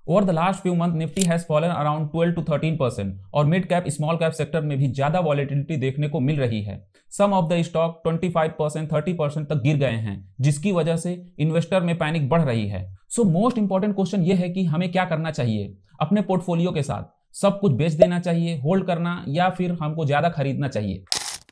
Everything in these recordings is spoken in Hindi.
Over the last few month Nifty has fallen around 12 to 13% और mid cap small cap sector में भी ज्यादा वॉलेटिलिटी देखने को मिल रही है। सम ऑफ द स्टॉक 25% 30% तक गिर गए हैं, जिसकी वजह से इन्वेस्टर में पैनिक बढ़ रही है। सो मोस्ट इंपॉर्टेंट क्वेश्चन ये है कि हमें क्या करना चाहिए अपने पोर्टफोलियो के साथ। सब कुछ बेच देना चाहिए, होल्ड करना, या फिर हमको ज्यादा खरीदना चाहिए।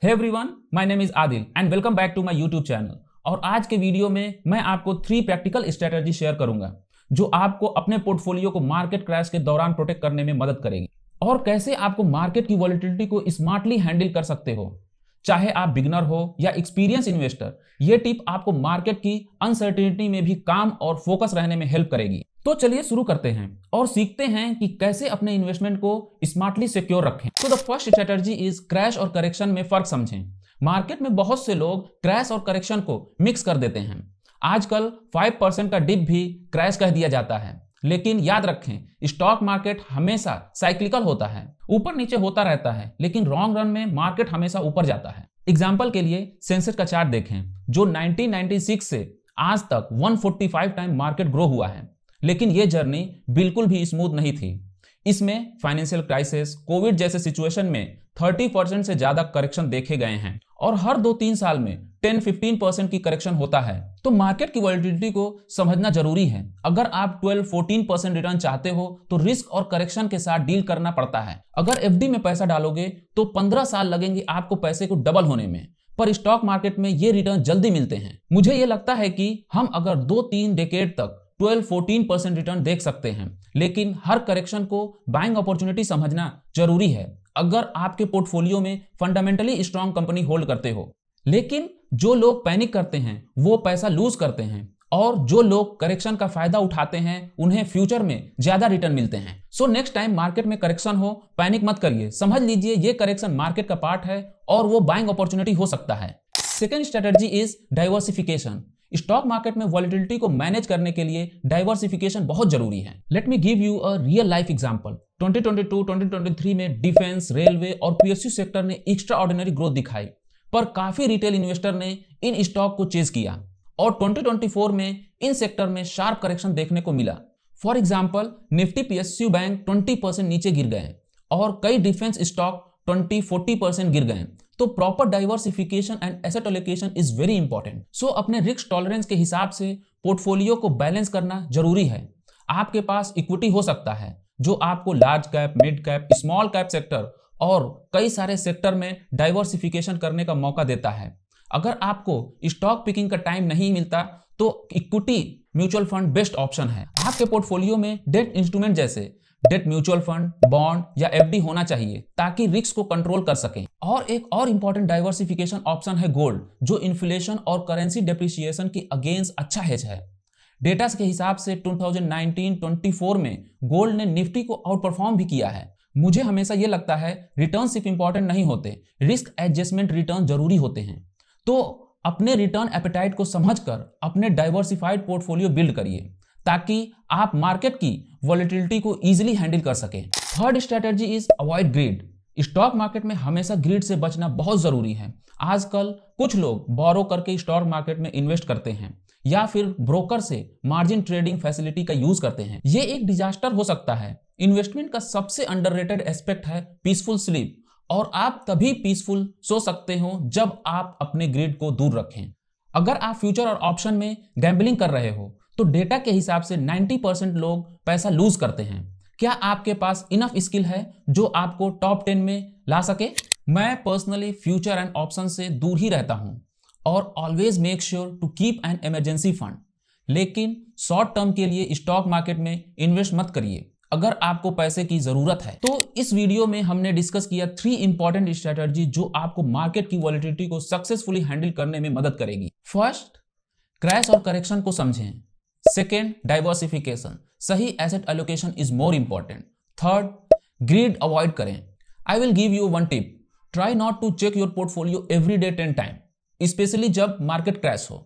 Hey everyone, my name is Adil and welcome back to my YouTube channel. और आज के वीडियो में मैं आपको 3 प्रैक्टिकल स्ट्रेटजी शेयर करूंगा जो आपको अपने पोर्टफोलियो को मार्केट क्रैश के दौरान प्रोटेक्ट करने में मदद करेगी, और कैसे आपको मार्केट की वॉलेटिलिटी को स्मार्टली हैंडल कर सकते हो। चाहे आप बिगनर हो या एक्सपीरियंस इन्वेस्टर, ये टिप आपको मार्केट की अनसर्टेनिटी में भी काम और फोकस रहने में हेल्प करेगी। तो चलिए शुरू करते हैं और सीखते हैं कि कैसे अपने इन्वेस्टमेंट को स्मार्टली सिक्योर रखें। तो the first strategy is crash और करेक्शन में फर्क समझें। मार्केट में बहुत से लोग क्रैश और करेक्शन को मिक्स कर देते हैं। आजकल 5% का डिप भी क्रैश कह दिया जाता है, लेकिन याद रखें, स्टॉक मार्केट हमेशा साइक्लिकल होता है, ऊपर नीचे होता रहता है, लेकिन लॉन्ग रन में मार्केट हमेशा ऊपर जाता है। एग्जांपल के लिए सेंसेक्स का चार्ट देखें, जो 1996 से आज तक 145 टाइम मार्केट ग्रो हुआ है, लेकिन यह जर्नी बिल्कुल भी स्मूथ नहीं थी। इसमें फाइनेंशियल क्राइसिस, कोविड जैसे सिचुएशन में 30% से ज्यादा करेक्शन देखे गए हैं, और हर 2-3 साल में 10-15% की करेक्शन होता है। तो मार्केट की वॉलेटिलिटी को समझना जरूरी है। अगर आप 12-14% रिटर्न चाहते हो तो रिस्क और करेक्शन के साथ डील करना पड़ता है। अगर एफडी में पैसा डालोगे तो 15 साल लगेंगे आपको पैसे को डबल होने में, पर स्टॉक मार्केट में ये रिटर्न जल्दी मिलते हैं। मुझे ये लगता है कि हम अगर 2-3 डेकेड तक 12-14% रिटर्न देख सकते हैं, लेकिन हर करेक्शन को बाइंग अपॉर्चुनिटी समझना जरूरी है अगर आपके पोर्टफोलियो में फंडामेंटली स्ट्रांग कंपनी होल्ड करते हो। लेकिन जो लोग पैनिक करते हैं वो पैसा लूज करते हैं, और जो लोग करेक्शन का फायदा उठाते हैं उन्हें फ्यूचर में ज्यादा रिटर्न मिलते हैं। सो नेक्स्ट टाइम मार्केट में करेक्शन हो, पैनिक मत करिए, समझ लीजिए ये करेक्शन मार्केट का पार्ट है और वो बाइंग अपॉर्चुनिटी हो सकता है। Second strategy is diversification. Stock market में वॉलेटिलिटी को मैनेज करने के लिए डाइवर्सिफिकेशन बहुत जरूरी है। Let me give you a real life example. 2022-2023 में डिफेंस, रेलवे और पीएसयू सेक्टर ने एक्स्ट्रा ऑर्डिनरी ग्रोथ दिखाई, पर काफी रिटेल इन्वेस्टर ने इन स्टॉक को चेज किया, और 2024 में इन सेक्टर में शार्प करेक्शन देखने को मिला। For example, Nifty, PSU bank 20% नीचे गिर गए और कई डिफेंस स्टॉक 20-40% गिर गए। तो proper diversification and asset allocation is very important. So अपने रिस्क टॉलरेंस के हिसाब से पोर्टफोलियो को बैलेंस करना जरूरी है। आपके पास इक्विटी हो सकता है जो आपको large cap, mid cap, small cap sector और कई सारे सेक्टर में डाइवर्सिफिकेशन करने का मौका देता है। अगर आपको स्टॉक पिकिंग का टाइम नहीं मिलता तो equity mutual fund best option है। आपके पोर्टफोलियो में डेट इंस्ट्रूमेंट जैसे डेट म्यूचुअल फंड, बॉन्ड या एफडी होना चाहिए ताकि रिस्क को कंट्रोल कर सकें। और एक और इंपॉर्टेंट डाइवर्सिफिकेशन ऑप्शन है गोल्ड, जो इन्फ्लेशन और करेंसी डेप्रिसिएशन की अगेंस्ट अच्छा हेज है। डेटा के हिसाब से 2019-24 में गोल्ड ने निफ्टी को आउट परफॉर्म भी किया है। मुझे हमेशा यह लगता है रिटर्न सिर्फ इंपॉर्टेंट नहीं होते, रिस्क एडजस्टमेंट रिटर्न जरूरी होते हैं। तो अपने रिटर्न एपेटाइट को समझकर अपने डाइवर्सिफाइड पोर्टफोलियो बिल्ड करिए ताकि आप मार्केट की वॉलेटिलिटी को इजीली हैंडल कर सकें। Third strategy is avoid greed. Stock market में हमेशा ग्रीड से बचना बहुत जरूरी है। आजकल कुछ लोग बोरो करके स्टॉक मार्केट में इन्वेस्ट करते हैं या फिर ब्रोकर से मार्जिन ट्रेडिंग फैसिलिटी का यूज करते हैं। ये एक डिजास्टर हो सकता है। इन्वेस्टमेंट का सबसे अंडररेटेड एस्पेक्ट है पीसफुल स्लीप, और आप तभी पीसफुल सो सकते हो जब आप अपने ग्रीड को दूर रखें। अगर आप फ्यूचर और ऑप्शन में गैम्बलिंग कर रहे हो तो डेटा के हिसाब से 90% लोग पैसा लूज करते हैं। क्या आपके पास इनफ स्किल है जो आपको टॉप 10 में ला सके? मैं पर्सनली फ्यूचर एंड ऑप्शन से दूर ही रहता हूं और always make sure to keep an emergency fund. लेकिन शॉर्ट टर्म के लिए स्टॉक मार्केट में इन्वेस्ट मत करिए अगर आपको पैसे की जरूरत है। तो इस वीडियो में हमने डिस्कस किया 3 इंपॉर्टेंट स्ट्रेटजी जो आपको मार्केट की वॉलेटिलिटी को सक्सेसफुली हैंडल करने में मदद करेगी। फर्स्ट, क्रैश और करेक्शन को समझें। सेकेंड, डाइवर्सिफिकेशन, सही asset allocation is more important. Third, greed avoid करें। I will give you one tip, try not to check your portfolio every day 10 time, especially जब मार्केट क्रैश हो,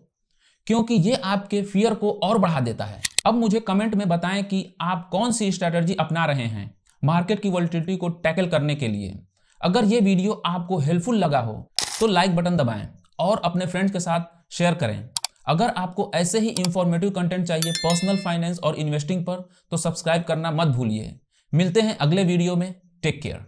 क्योंकि ये आपके फियर को और बढ़ा देता है। अब मुझे कमेंट में बताएं कि आप कौन सी स्ट्रेटजी अपना रहे हैं मार्केट की वॉलेटिलिटी को टैकल करने के लिए। अगर ये वीडियो आपको हेल्पफुल लगा हो तो लाइक बटन दबाएं और अपने फ्रेंड्स के साथ शेयर करें। अगर आपको ऐसे ही इंफॉर्मेटिव कंटेंट चाहिए पर्सनल फाइनेंस और इन्वेस्टिंग पर तो सब्सक्राइब करना मत भूलिए। मिलते हैं अगले वीडियो में। Take care.